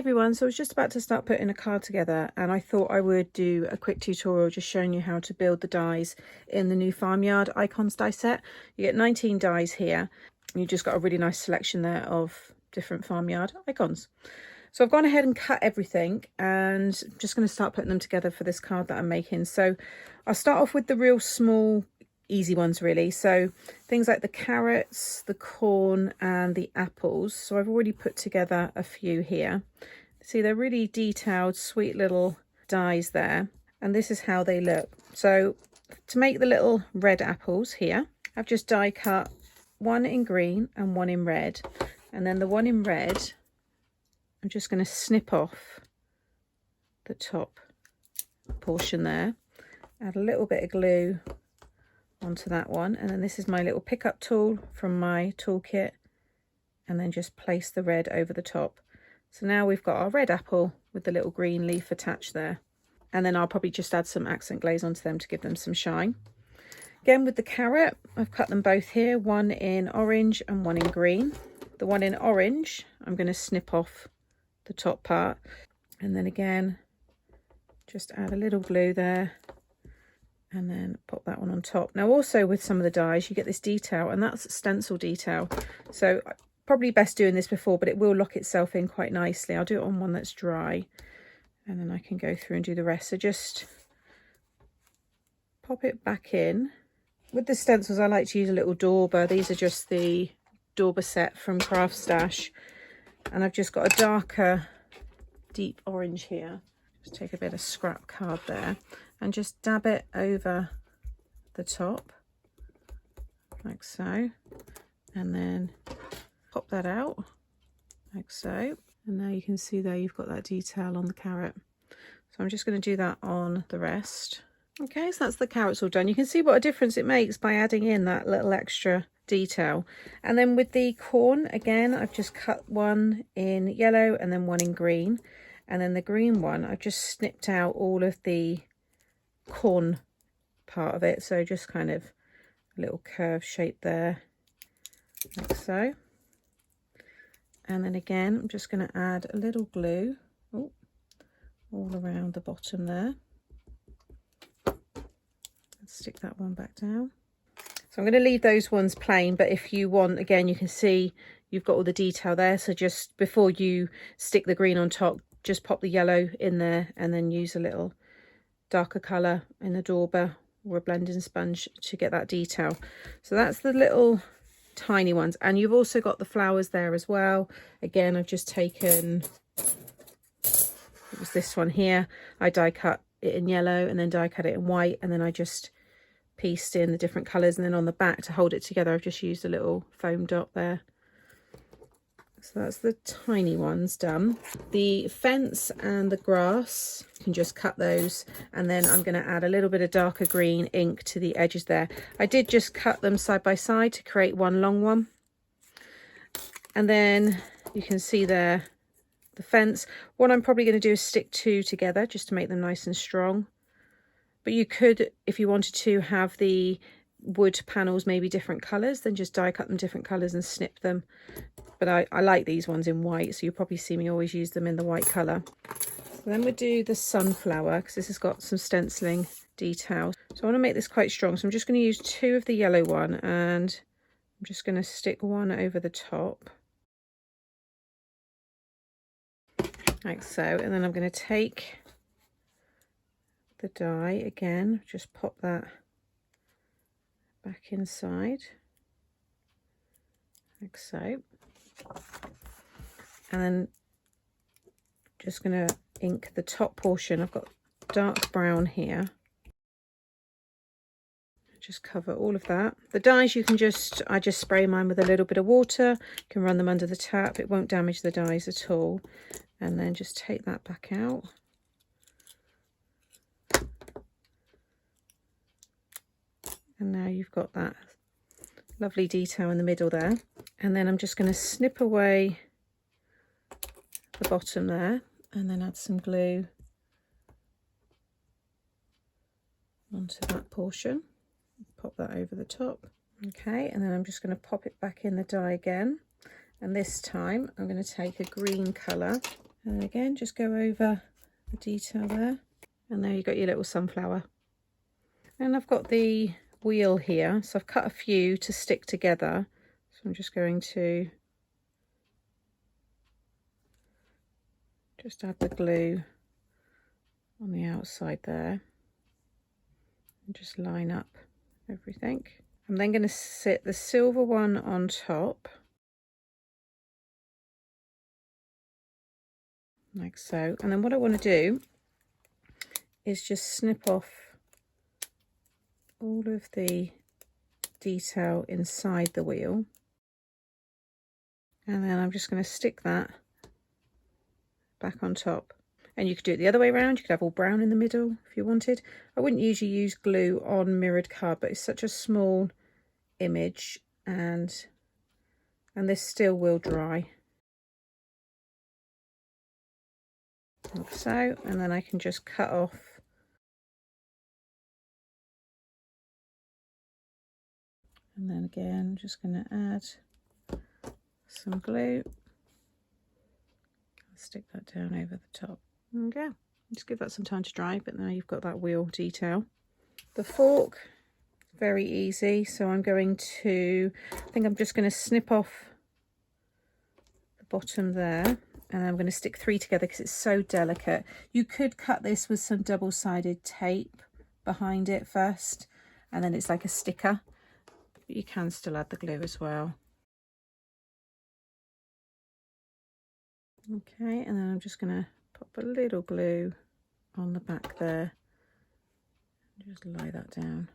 everyone, so I was just about to start putting a card together and I thought I would do a quick tutorial just showing you how to build the dies in the new Farmyard Icons die set. You get 19 dies here and you just got a really nice selection there of different Farmyard icons. So I've gone ahead and cut everything and I'm just going to start putting them together for this card that I'm making. So I'll start off with the real small easy ones really, so things like the carrots, the corn and the apples. So I've already put together a few here. See, they're really detailed, sweet little dies there, and this is how they look. So to make the little red apples here, I've just die cut one in green and one in red, and then the one in red I'm just going to snip off the top portion there, add a little bit of glue onto that one, and then this is my little pickup tool from my toolkit, and then just place the red over the top. So now we've got our red apple with the little green leaf attached there, and then I'll probably just add some accent glaze onto them to give them some shine. Again with the carrot, I've cut them both here, one in orange and one in green. The one in orange I'm going to snip off the top part, and then again just add a little glue there and then pop that one on top. Now also with some of the dies you get this detail, and that's stencil detail, so probably best doing this before, but it will lock itself in quite nicely. I'll do it on one that's dry and then I can go through and do the rest. So just pop it back in. With the stencils I like to use a little dauber. These are just the dauber set from Craft Stash, and I've just got a darker deep orange here. Just take a bit of scrap card there and just dab it over the top like so, and then pop that out like so, and now you can see there you've got that detail on the carrot. So I'm just going to do that on the rest. Okay, so that's the carrots all done. You can see what a difference it makes by adding in that little extra detail. And then with the corn, again I've just cut one in yellow and then one in green, and then the green one I've just snipped out all of the corn part of it, so just kind of a little curved shape there like so. And then again I'm just going to add a little glue all around the bottom there. Let's stick that one back down. So I'm going to leave those ones plain, but if you want, again, you can see you've got all the detail there. So just before you stick the green on top, just pop the yellow in there and then use a little darker colour in the dauber or a blending sponge to get that detail. So that's the little tiny ones, and you've also got the flowers there as well. Again, I've just taken, it was this one here, I die cut it in yellow and then die cut it in white, and then I just pieced in the different colours, and then on the back to hold it together I've just used a little foam dot there. So that's the tiny ones done. The fence and the grass, you can just cut those, and then I'm going to add a little bit of darker green ink to the edges there. I did just cut them side by side to create one long one, and then you can see there the fence. What I'm probably going to do is stick two together just to make them nice and strong, but you could, if you wanted to, have the wood panels maybe different colours, then just die cut them different colours and snip them. But I like these ones in white, so you'll probably see me always use them in the white colour. So then we'll do the sunflower, because this has got some stenciling details. So I want to make this quite strong, so I'm just going to use two of the yellow one, and I'm just going to stick one over the top like so, and then I'm going to take the die again, just pop that back inside like so, and then just going to ink the top portion. I've got dark brown here, just cover all of that. The dies you can just, I just spray mine with a little bit of water, you can run them under the tap, it won't damage the dies at all. And then just take that back out. And now you've got that lovely detail in the middle there. And then I'm just going to snip away the bottom there and then add some glue onto that portion. Pop that over the top. Okay, and then I'm just going to pop it back in the die again. And this time I'm going to take a green colour And then again, just go over the detail there. And there you've got your little sunflower. And I've got the wheel here, so I've cut a few to stick together. So I'm just going to just add the glue on the outside there. And just line up everything. I'm then going to sit the silver one on top. Like so. And then what I want to do is just snip off all of the detail inside the wheel, and then I'm just going to stick that back on top. And you could do it the other way around. You could have all brown in the middle if you wanted. I wouldn't usually use glue on mirrored card, but it's such a small image, and this still will dry. Like so, and then I can just cut off and then again I'm just going to add some glue, stick that down over the top. There we go. Just give that some time to dry, but now you've got that wheel detail. The fork, very easy, so I'm going to, I think I'm just going to snip off the bottom there, and I'm going to stick 3 together because it's so delicate. You could cut this with some double-sided tape behind it first, and then it's like a sticker, but you can still add the glue as well. Okay, and then I'm just going to pop a little glue on the back there, just lay that down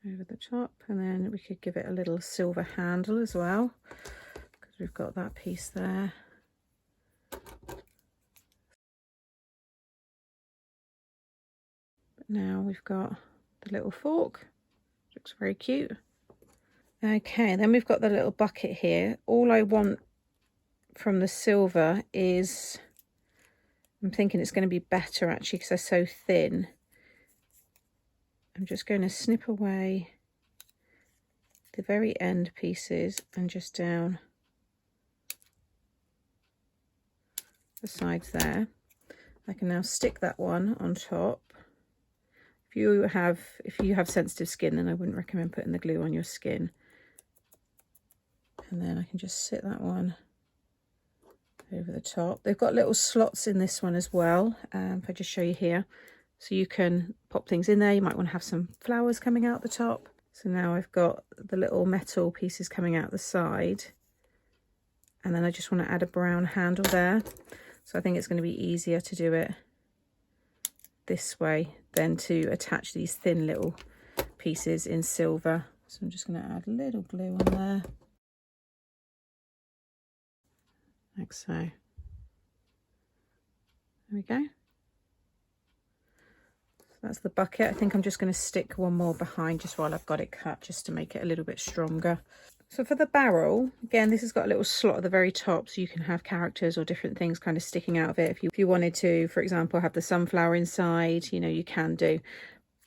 over the top, and then we could give it a little silver handle as well because we've got that piece there. But now we've got the little fork, looks very cute. Okay, then we've got the little bucket here. All I want from the silver is, I'm thinking it's going to be better actually because they're so thin. I'm just going to snip away the very end pieces and just down the sides there. I can now stick that one on top. If you have sensitive skin, then I wouldn't recommend putting the glue on your skin. And then I can just sit that one over the top. They've got little slots in this one as well, if I just show you here. So you can pop things in there. You might want to have some flowers coming out the top. So now I've got the little metal pieces coming out the side. And then I just want to add a brown handle there. So I think it's going to be easier to do it this way than to attach these thin little pieces in silver. So I'm just going to add a little glue on there. Like so. There we go. That's the bucket. I think I'm just going to stick one more behind just while I've got it cut, just to make it a little bit stronger. So for the barrel, again, this has got a little slot at the very top, so you can have characters or different things kind of sticking out of it. If you wanted to, for example, have the sunflower inside, you know, you can do.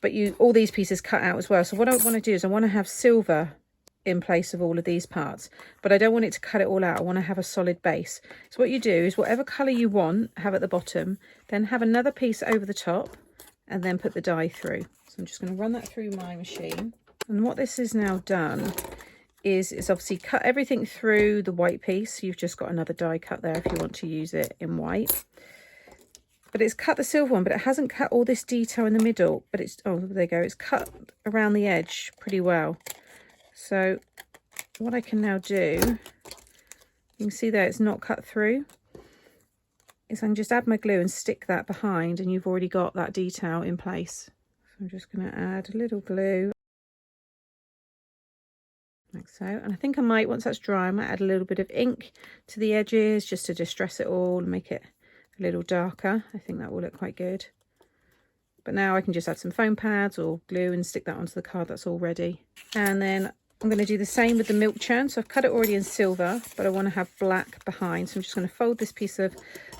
But all these pieces cut out as well. So what I want to do is I want to have silver in place of all of these parts, but I don't want it to cut it all out. I want to have a solid base. So what you do is whatever colour you want, have at the bottom, then have another piece over the top, and then put the dye through. So I'm just going to run that through my machine. And what this is now done is it's obviously cut everything through the white piece. You've just got another die cut there if you want to use it in white. But it's cut the silver one, but it hasn't cut all this detail in the middle. But it's, oh, there you go. It's cut around the edge pretty well. So what I can now do, you can see there it's not cut through, is I can just add my glue and stick that behind, and you've already got that detail in place. So I'm just going to add a little glue like so, and I think I might, once that's dry, I might add a little bit of ink to the edges just to distress it all and make it a little darker. I think that will look quite good. But now I can just add some foam pads or glue and stick that onto the card that's all ready. And then I'm going to do the same with the milk churn. So I've cut it already in silver, but I want to have black behind. So I'm just going to fold this piece of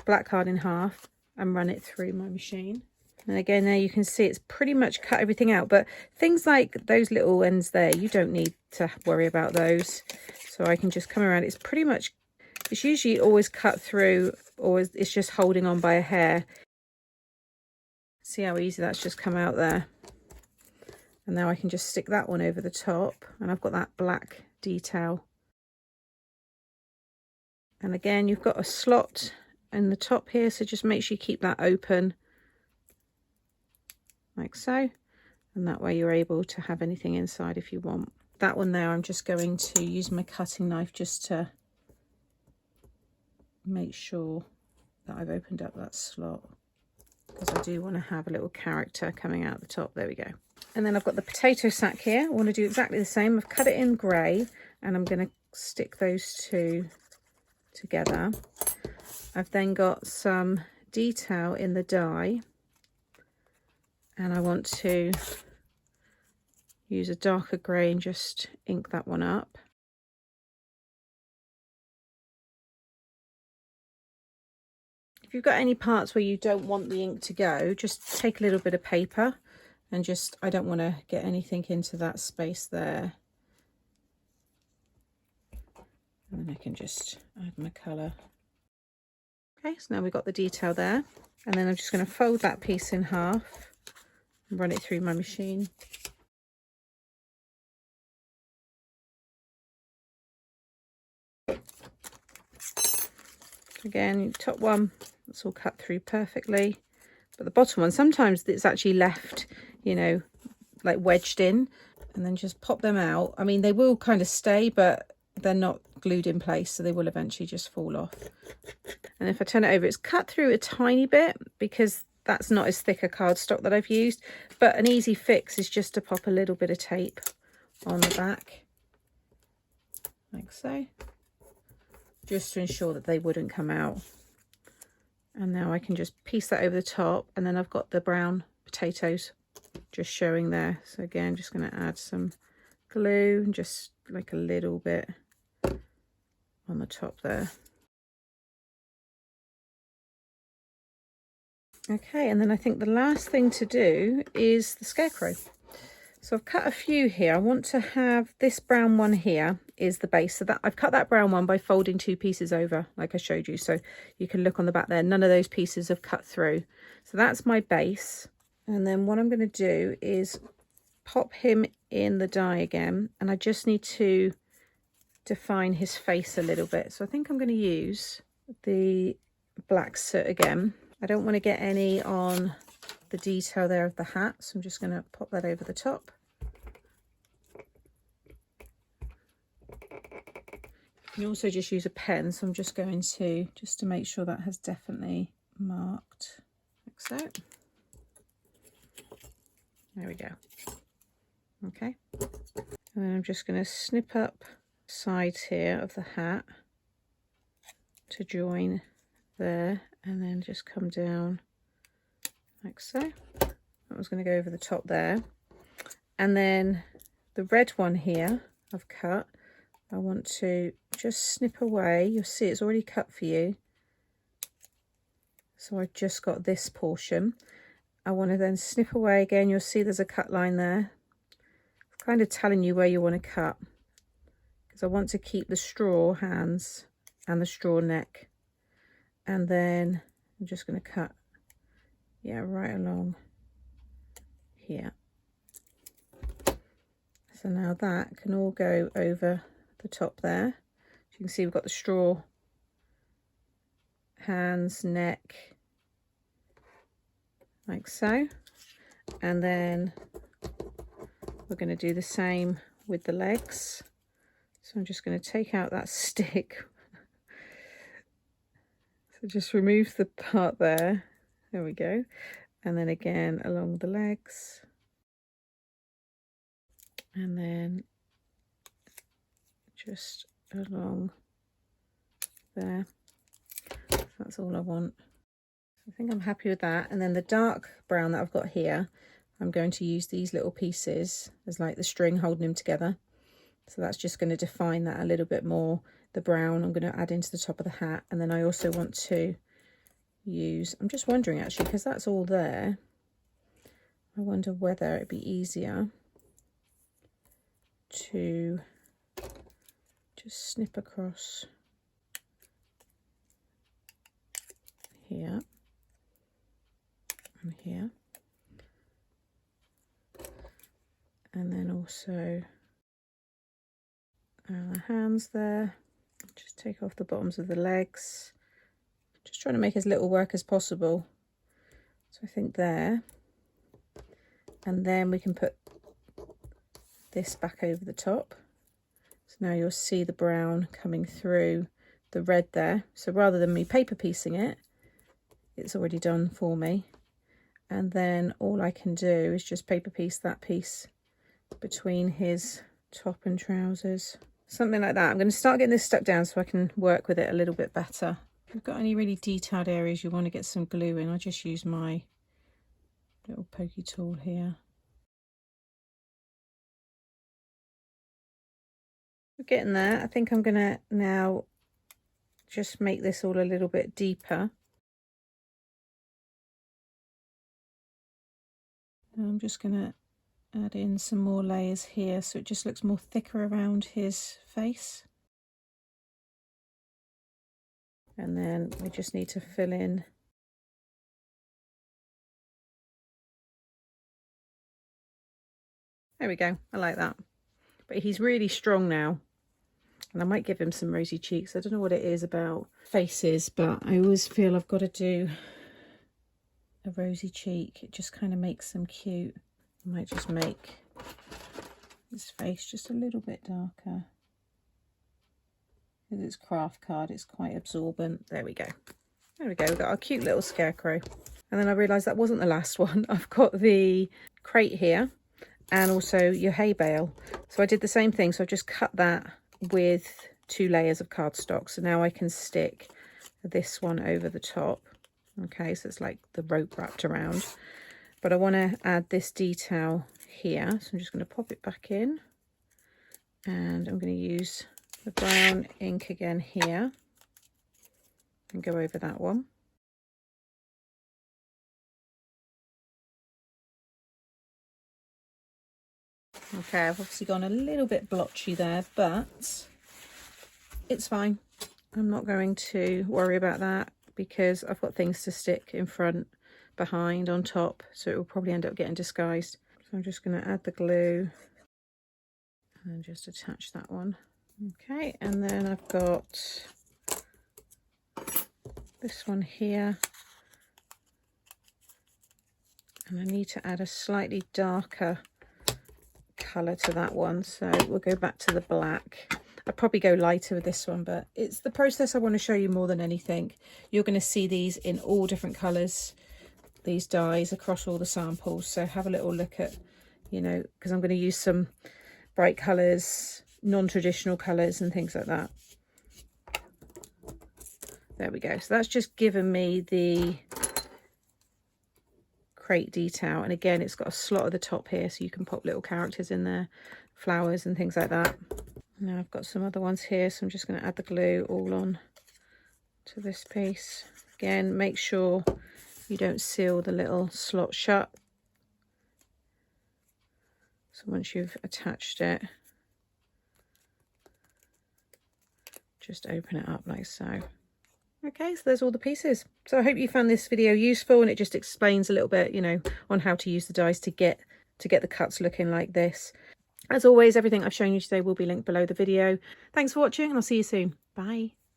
black card in half and run it through my machine. And again, there you can see it's pretty much cut everything out, but things like those little ends there, you don't need to worry about those. So I can just come around. It's pretty much, it's usually always cut through, or it's just holding on by a hair. See how easy that's just come out there. And now I can just stick that one over the top, and I've got that black detail. And again, you've got a slot in the top here, so just make sure you keep that open like so, and that way you're able to have anything inside if you want. That one there, I'm just going to use my cutting knife just to make sure that I've opened up that slot, because I do want to have a little character coming out the top. There we go. And then I've got the potato sack here. I want to do exactly the same. I've cut it in grey, and I'm going to stick those two together. I've then got some detail in the die, and I want to use a darker grey and just ink that one up. If you've got any parts where you don't want the ink to go, just take a little bit of paper and just, I don't want to get anything into that space there. And then I can just add my colour. Okay, so now we've got the detail there. And then I'm just going to fold that piece in half and run it through my machine. Again, top one, it's all cut through perfectly. But the bottom one, sometimes it's actually left, you know, like wedged in. And then just pop them out. I mean, they will kind of stay, but they're not glued in place, so they will eventually just fall off. And if I turn it over, it's cut through a tiny bit because that's not as thick a cardstock that I've used, but an easy fix is just to pop a little bit of tape on the back like so, just to ensure that they wouldn't come out. And now I can just piece that over the top, and then I've got the brown potatoes just showing there. So again, just going to add some glue and just like a little bit on the top there. Okay, and then I think the last thing to do is the scarecrow. So I've cut a few here. I want to have this brown one here is the base. So that I've cut that brown one by folding two pieces over, like I showed you. So you can look on the back there. None of those pieces have cut through. So that's my base. And then what I'm going to do is pop him in the die again. And I just need to define his face a little bit. So I think I'm going to use the black soot again. I don't want to get any on the detail there of the hat, so I'm just going to pop that over the top. You can also just use a pen, so I'm just going to, just to make sure that has definitely marked, like so. There we go. Okay. And then I'm just going to snip up sides here of the hat to join there, and then just come down like so. That was going to go over the top there. And then the red one here I've cut, I want to just snip away. You'll see it's already cut for you. So I've just got this portion. I want to then snip away again. You'll see there's a cut line there. It's kind of telling you where you want to cut, because I want to keep the straw hands and the straw neck. And then I'm just going to cut, yeah, right along here. So now that can all go over the top there. As you can see, we've got the straw hands, neck, like so. And then we're going to do the same with the legs. So I'm just going to take out that stick. So just remove the part there. There we go. And then again along the legs. And then just along there. So that's all I want. I think I'm happy with that. And then the dark brown that I've got here, I'm going to use these little pieces as like the string holding them together. So that's just going to define that a little bit more. The brown I'm going to add into the top of the hat. And then I also want to use, I'm just wondering actually, because that's all there, I wonder whether it'd be easier to just snip across here and here, and then also the hands there. Just take off the bottoms of the legs, just trying to make as little work as possible. So I think there, and then we can put this back over the top. So now you'll see the brown coming through the red there. So rather than me paper piecing it, it's already done for me. And then all I can do is just paper piece that piece between his top and trousers. Something like that. I'm going to start getting this stuck down so I can work with it a little bit better. If you've got any really detailed areas you want to get some glue in, I just use my little pokey tool here. We're getting there. I think I'm going to now just make this all a little bit deeper. And I'm just going to add in some more layers here so it just looks more thicker around his face. And then we just need to fill in there we go. I like that. But he's really strong now, and I might give him some rosy cheeks. I don't know what it is about faces, but I always feel I've got to do a rosy cheek. It just kind of makes them cute. I might just make his face just a little bit darker. Because it's craft card, it's quite absorbent. There we go. There we go, we've got our cute little scarecrow. And then I realised that wasn't the last one. I've got the crate here and also your hay bale. So I did the same thing. So I just cut that with 2 layers of cardstock. So now I can stick this one over the top. Okay, so it's like the rope wrapped around. But I want to add this detail here. So I'm just going to pop it back in. And I'm going to use the brown ink again here and go over that one. Okay, I've obviously gone a little bit blotchy there, but it's fine. I'm not going to worry about that because I've got things to stick in front, behind, on top, so it will probably end up getting disguised. So I'm just going to add the glue and just attach that one. Okay, and then I've got this one here, and I need to add a slightly darker colour to that one, so we'll go back to the black. I'd probably go lighter with this one, but it's the process I want to show you more than anything. You're going to see these in all different colours, these dies across all the samples, so have a little look at, you know, because I'm going to use some bright colours, non-traditional colours and things like that. There we go. So that's just given me the crate detail, and again it's got a slot at the top here so you can pop little characters in there, flowers and things like that. Now I've got some other ones here, so I'm just going to add the glue all on to this piece. Again, make sure you don't seal the little slot shut. So once you've attached it, just open it up like so. Okay, so there's all the pieces. So I hope you found this video useful, and it just explains a little bit, you know, on how to use the dies to get the cuts looking like this. As always, everything I've shown you today will be linked below the video. Thanks for watching, and I'll see you soon. Bye.